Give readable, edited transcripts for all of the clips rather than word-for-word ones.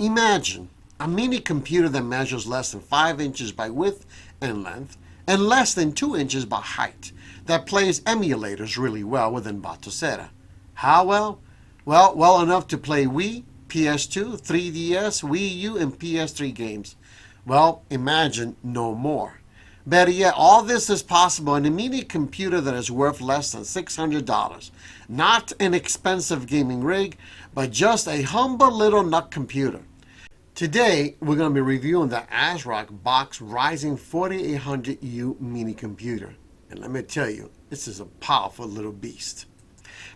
Imagine a mini computer that measures less than 5 inches by width and length and less than 2 inches by height that plays emulators really well within Batocera. How well? Well enough to play Wii, PS2, 3DS, WiiU, and PS3 games. Well, imagine no more. Better yet, all this is possible in a mini computer that is worth less than $600. Not an expensive gaming rig, but just a humble little nut computer. Today, we're going to be reviewing the ASRock Box Ryzen 4800U mini computer. And let me tell you, this is a powerful little beast.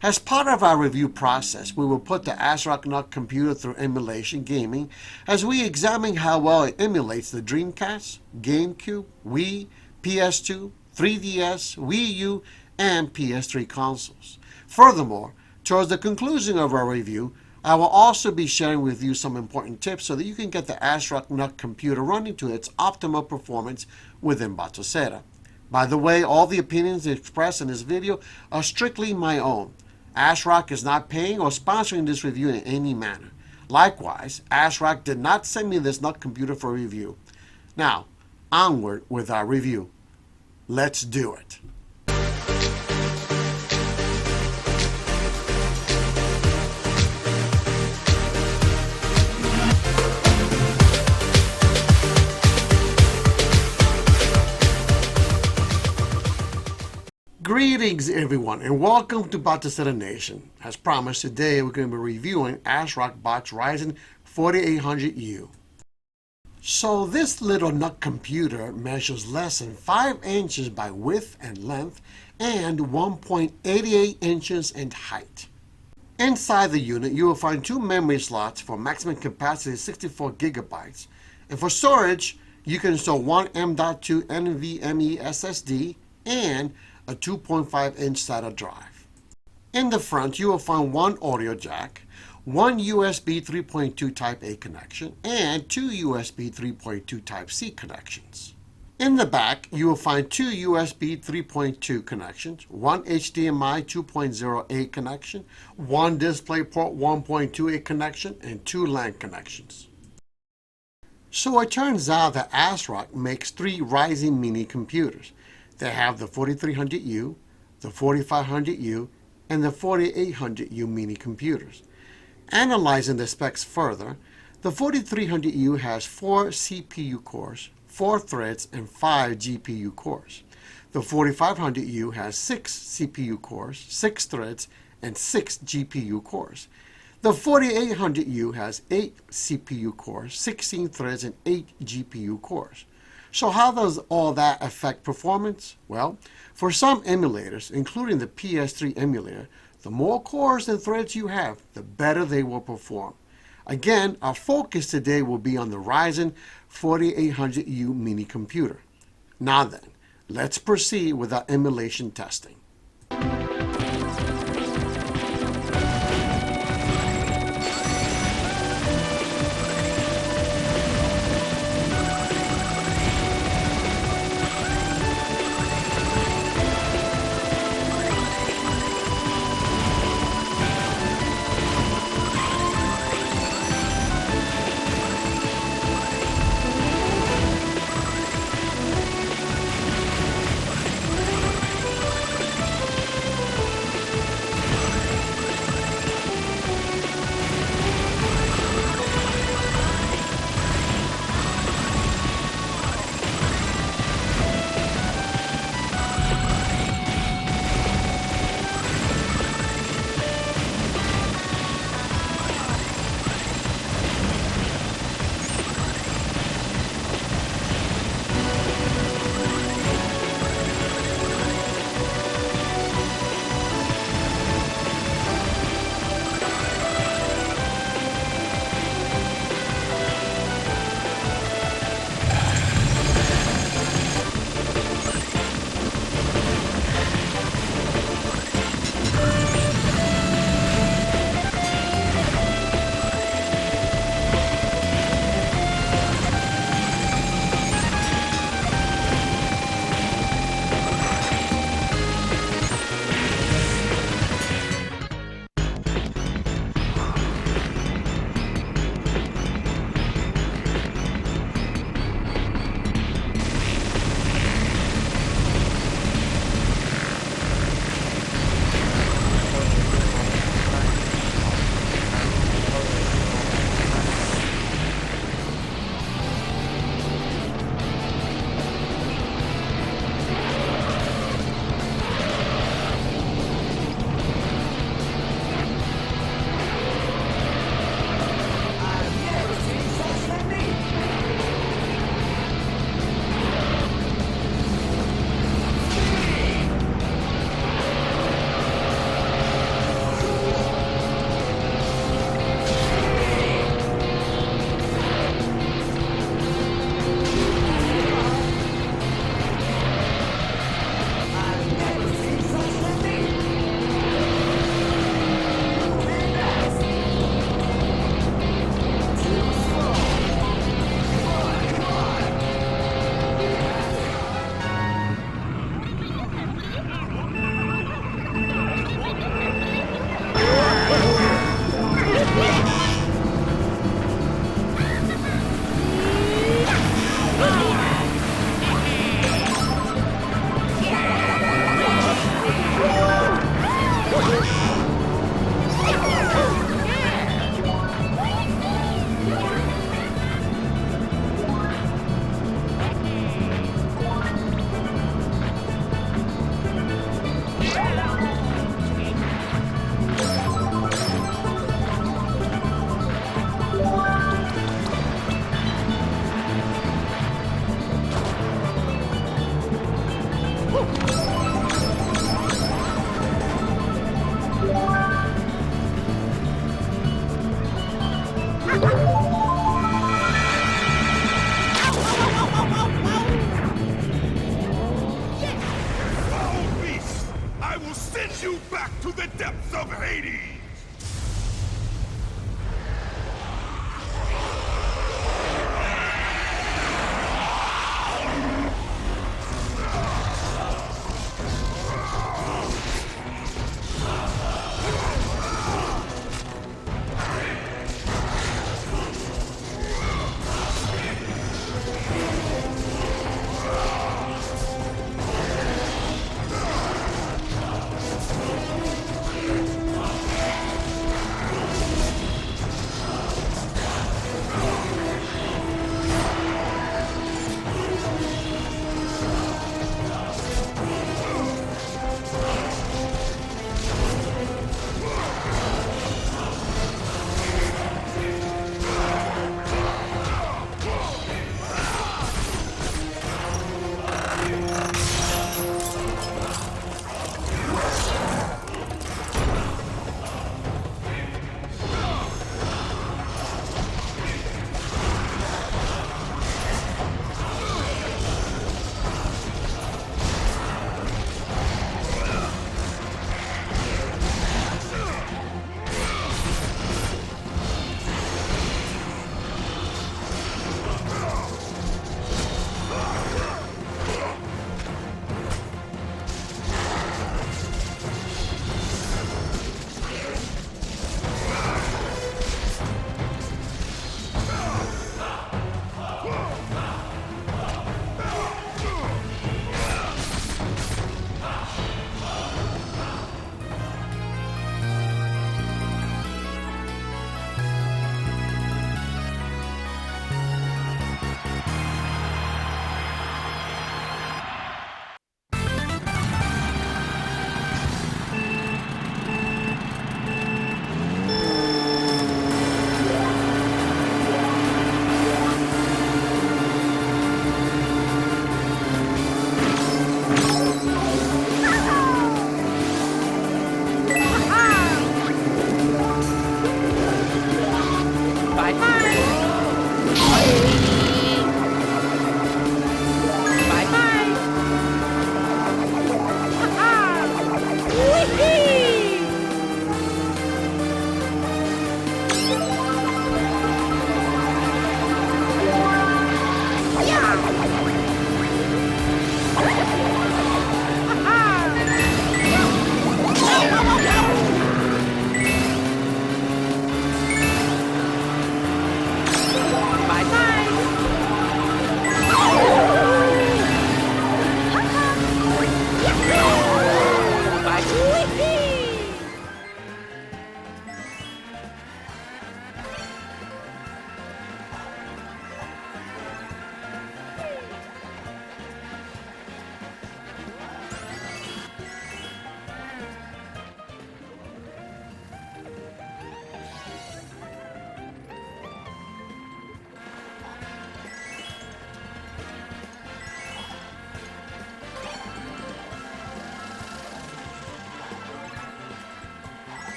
As part of our review process, we will put the ASRock nut computer through emulation gaming as we examine how well it emulates the Dreamcast, Gamecube, Wii, PS2, 3DS, WiiU, and PS3 consoles. Furthermore, towards the conclusion of our review, I will also be sharing with you some important tips so that you can get the ASRock nut computer running to its optimal performance within Batocera. By the way, all the opinions expressed in this video are strictly my own. ASRock is not paying or sponsoring this review in any manner. Likewise, ASRock did not send me this nut computer for review. Now, onward with our review. Let's do it. Greetings everyone and welcome to Batocera Nation. As promised, today we're going to be reviewing ASRock Box Ryzen 4800U. So this little nut computer measures less than 5 inches by width and length and 1.88 inches in height. Inside the unit you will find 2 memory slots for maximum capacity 64 gigabytes, and for storage you can install one M.2 NVMe SSD and a 2.5-inch SATA drive. In the front, you will find one audio jack, one USB 3.2 Type A connection, and 2 USB 3.2 Type C connections. In the back, you will find 2 USB 3.2 connections, one HDMI 2.0A connection, one DisplayPort 1.2A connection, and 2 LAN connections. So it turns out that ASRock makes 3 Ryzen mini computers. They have the 4300U, the 4500U, and the 4800U mini computers. Analyzing the specs further, the 4300U has 4 CPU cores, 4 threads, and 5 GPU cores. The 4500U has 6 CPU cores, 6 threads, and 6 GPU cores. The 4800U has 8 CPU cores, 16 threads, and 8 GPU cores. So how does all that affect performance? Well, for some emulators, including the PS3 emulator, the more cores and threads you have, the better they will perform. Again, our focus today will be on the Ryzen 4800U mini computer. Now then, let's proceed with our emulation testing. Foul beast! I will send you back to the depths of Hades!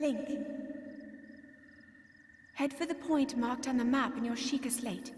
Link. Head for the point marked on the map in your Sheikah slate.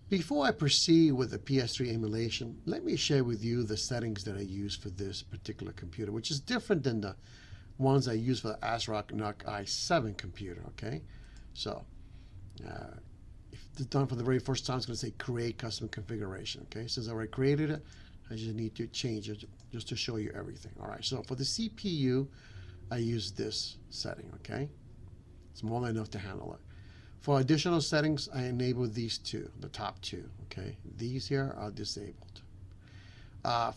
Before I proceed with the PS3 emulation, let me share with you the settings that I use for this particular computer, which is different than the ones I use for the ASRock NUC i7 computer, okay? So, if it's done for the very first time, it's going to say create custom configuration, okay? Since I already created it, I just need to change it just to show you everything. All right, so for the CPU, I use this setting, okay? It's more than enough to handle it. For additional settings, I enable these two, the top two, okay? These here are disabled.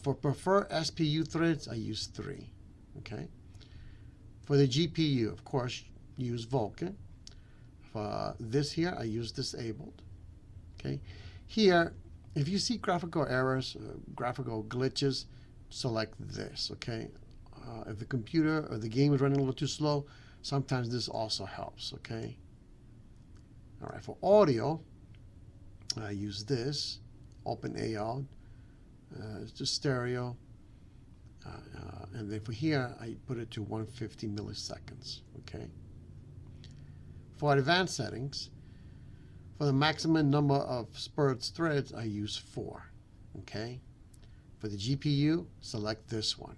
For preferred SPU threads, I use 3, okay? For the GPU, of course, use Vulkan. For this here, I use disabled, okay? Here, if you see graphical errors, graphical glitches, select this, okay? If the computer or the game is running a little too slow, sometimes this also helps, okay? All right, for audio, I use this, open AL, it's just stereo, and then for here, I put it to 150 milliseconds, okay? For advanced settings, for the maximum number of spurts threads, I use 4, okay? For the GPU, select this one.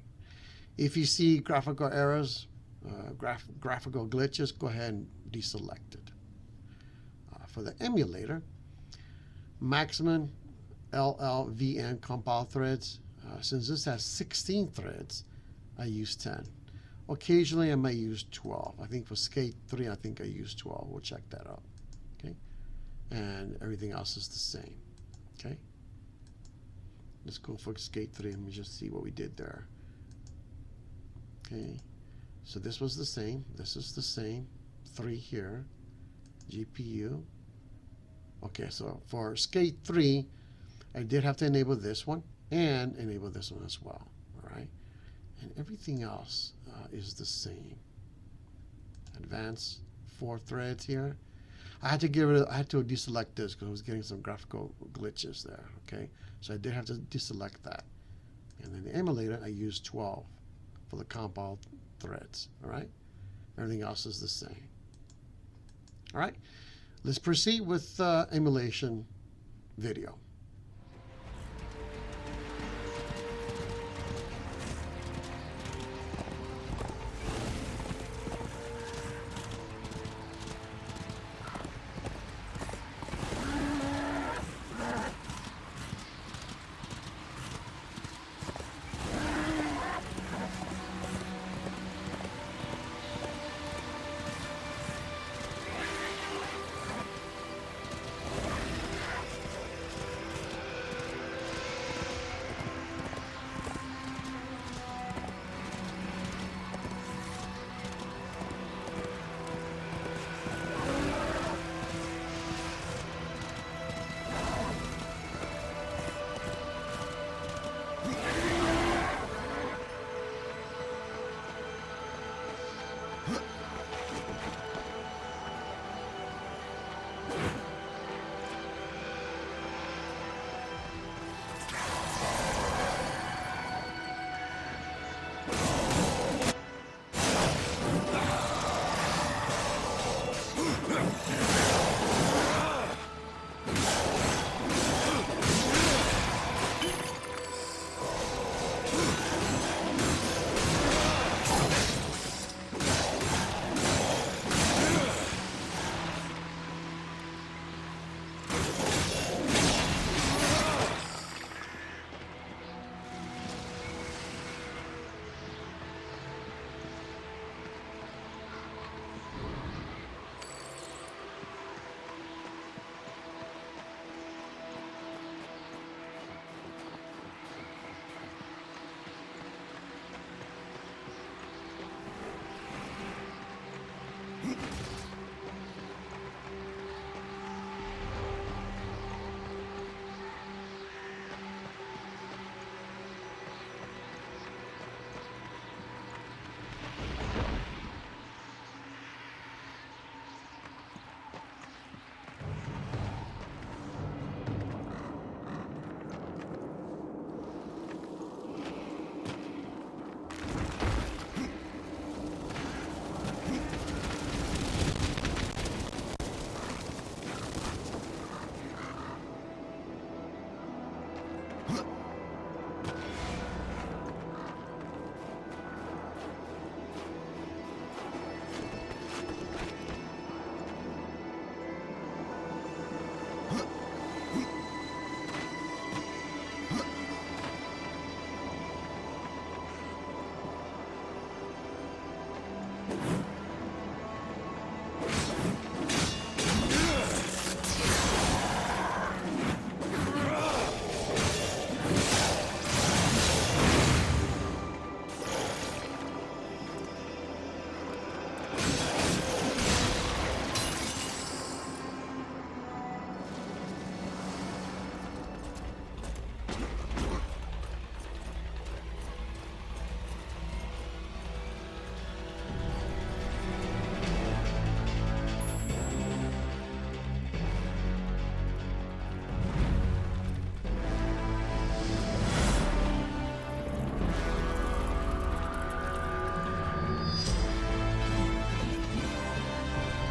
If you see graphical errors, graphical glitches, go ahead and deselect it. For the emulator, maximum LLVM compile threads. Since this has 16 threads, I use 10. Occasionally, I may use 12. I think for Skate 3, I think I use 12. We'll check that out. Okay, and everything else is the same. Okay, let's go for Skate 3. Let me just see what we did there. Okay, so this was the same. This is the same. 3 here. GPU. Okay, so for Skate 3, I did have to enable this one and enable this one as well. All right, and everything else is the same. Advanced 4 threads here. I had to deselect this because I was getting some graphical glitches there. Okay, so I did have to deselect that. And then the emulator, I used 12 for the compile threads. All right, everything else is the same. All right, let's proceed with emulation video.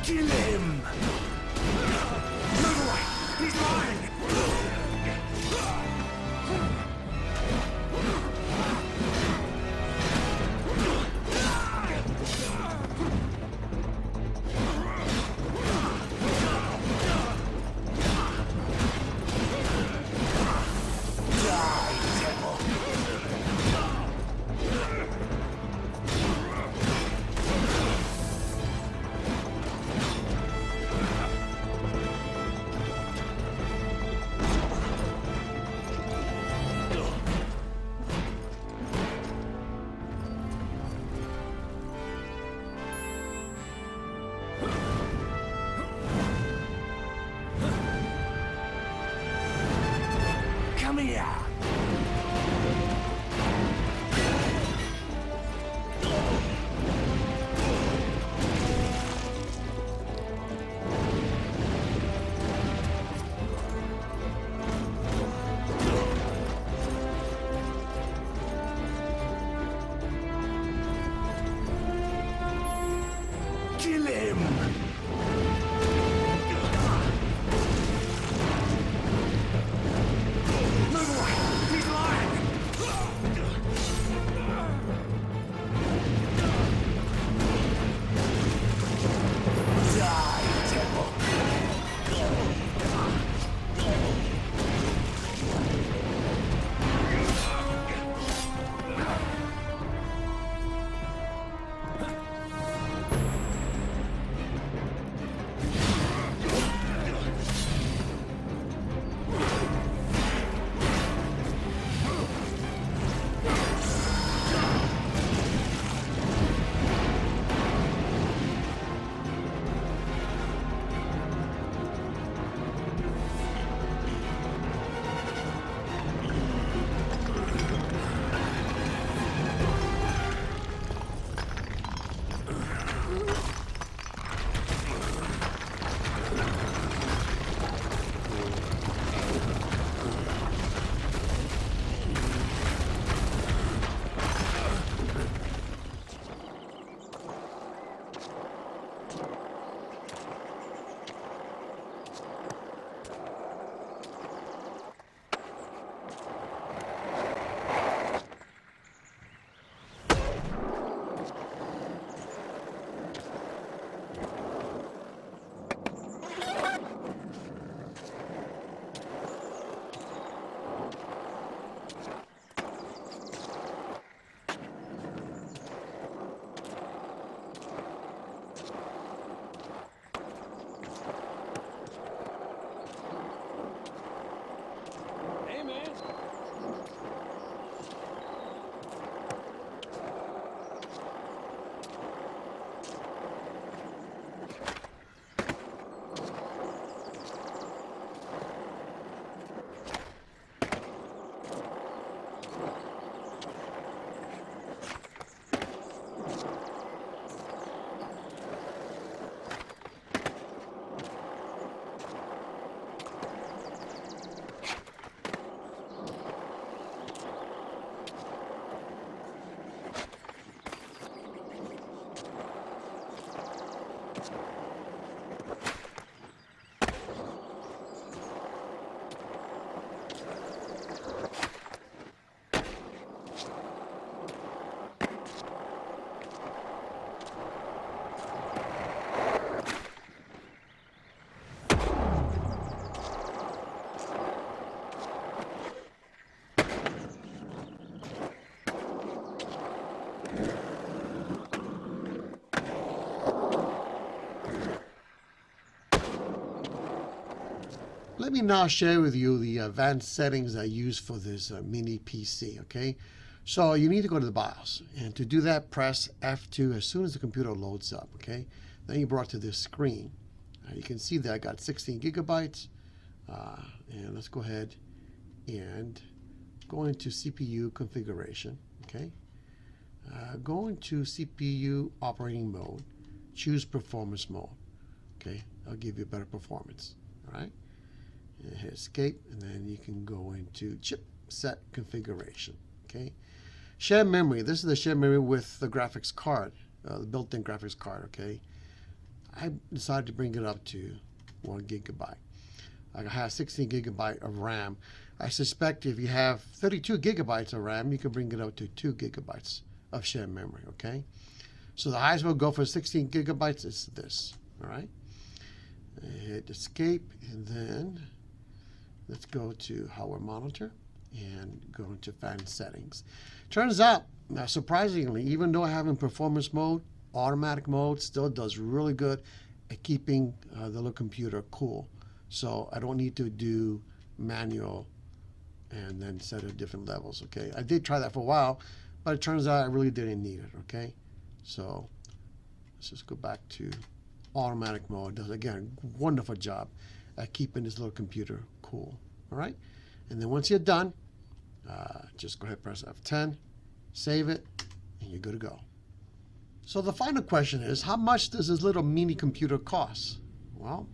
Kill him! Move away! He's mine! Let me now share with you the advanced settings I use for this mini PC, okay? So you need to go to the BIOS, and to do that, press F2 as soon as the computer loads up, okay? Then you're brought to this screen. You can see that I got 16 gigabytes, and let's go ahead and go into CPU configuration, okay? Go into CPU operating mode, choose performance mode, okay? I'll give you better performance, all right? And hit escape, and then you can go into chipset configuration, okay? Shared memory, this is the shared memory with the graphics card, the built-in graphics card, okay? I decided to bring it up to 1 gigabyte. I have 16 gigabyte of RAM. I suspect if you have 32 gigabytes of RAM, you can bring it up to 2 gigabytes of shared memory, okay? So the highest we'll go for 16 gigabytes is this, all right? Hit escape, and then let's go to hardware monitor and go into fan settings. Turns out, surprisingly, even though I have in performance mode, automatic mode still does really good at keeping the little computer cool. So I don't need to do manual and then set at different levels, okay? I did try that for a while, but it turns out I really didn't need it, okay? So let's just go back to automatic mode. It does, again, a wonderful job at keeping this little computer cool, all right? And then once you're done, just go ahead and press F10, save it, and you're good to go. So the final question is, how much does this little mini computer cost? Well,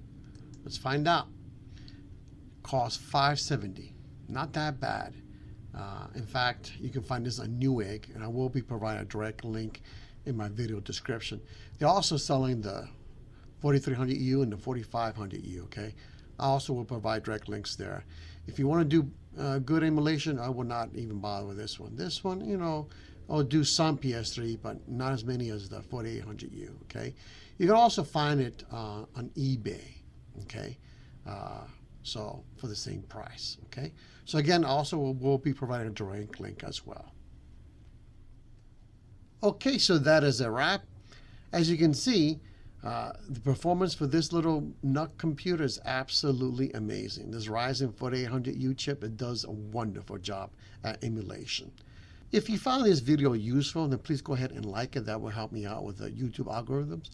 let's find out. It costs $570. Not that bad. In fact, you can find this on Newegg, and I will be providing a direct link in my video description. They're also selling the 4300U and the 4500U, okay? I also will provide direct links there. If you want to do good emulation, I will not even bother with this one. This one, you know, I'll do some PS3, but not as many as the 4800U, okay? You can also find it on eBay, okay? So for the same price, okay? So again, also we'll be providing a direct link as well. Okay, so that is a wrap. As you can see, the performance for this little NUC computer is absolutely amazing. This Ryzen 4800U chip, it does a wonderful job at emulation. If you found this video useful, then please go ahead and like it. That will help me out with the YouTube algorithms.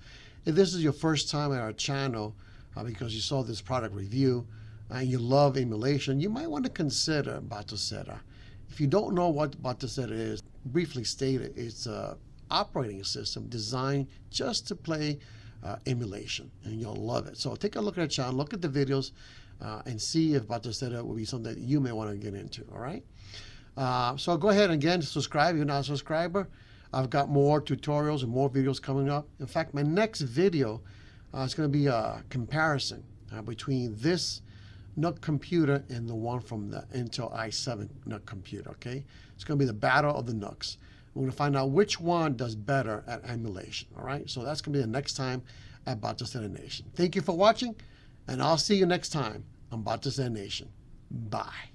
If this is your first time at our channel because you saw this product review and you love emulation, you might want to consider Batocera. If you don't know what Batocera is, briefly stated, it's an operating system designed just to play emulation, and you'll love it. So take a look at our channel, look at the videos, and see if Batocera will be something that you may want to get into, all right? So go ahead and again, subscribe if you're not a subscriber. I've got more tutorials and more videos coming up. In fact, my next video is going to be a comparison between this NUC computer and the one from the Intel i7 NUC computer, okay? It's going to be the battle of the NUCs. We're going to find out which one does better at emulation, all right? So that's going to be the next time at Batocera Nation. Thank you for watching, and I'll see you next time on Batocera Nation. Bye.